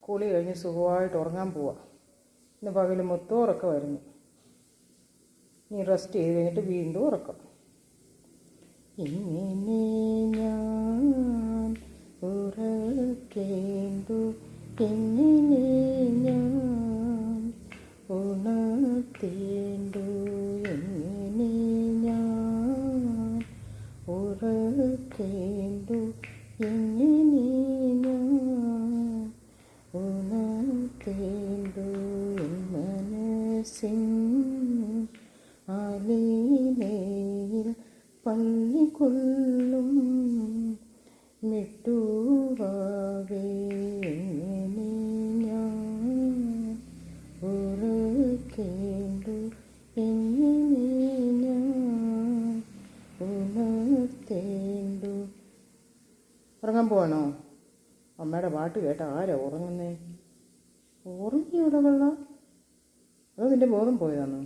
കുളി കഴിഞ്ഞ് സുഖമായിട്ട് ഉറങ്ങാൻ പോവാം. ഇന്ന് പകൽ മൊത്തം ഉറക്കമായിരുന്നു. ഇനി റെസ്റ്റ് ചെയ്ത് കഴിഞ്ഞിട്ട് വീണ്ടും ഉറക്കം. ഇങ്ങനെ ഞാൻ ഉറക്കേണ്ടു, എങ്ങനെ ഞാൻ ഉണർത്തേണ്ടു, എങ്ങനെ ഞാൻ ഉറക്കേണ്ടു, എങ്ങനെ ഞാൻ ഉണർത്തേണ്ടു, മനസ്സിൻ ആലീലയിൽ പള്ളികൊള്ളും മിട്ടുവാവേ, എങ്ങനെ ഞാൻ ഉറക്കേണ്ടു, എങ്ങനെ ഞാൻ ഉണർത്തേണ്ടു. ഉറങ്ങാൻ പോവാണോ? അമ്മയുടെ പാട്ട് കേട്ട ആരാ ഉറങ്ങുന്നേ? ഉറങ്ങിയോടെ വെള്ള? അതോ നിൻ്റെ ബോധം പോയതാണോ?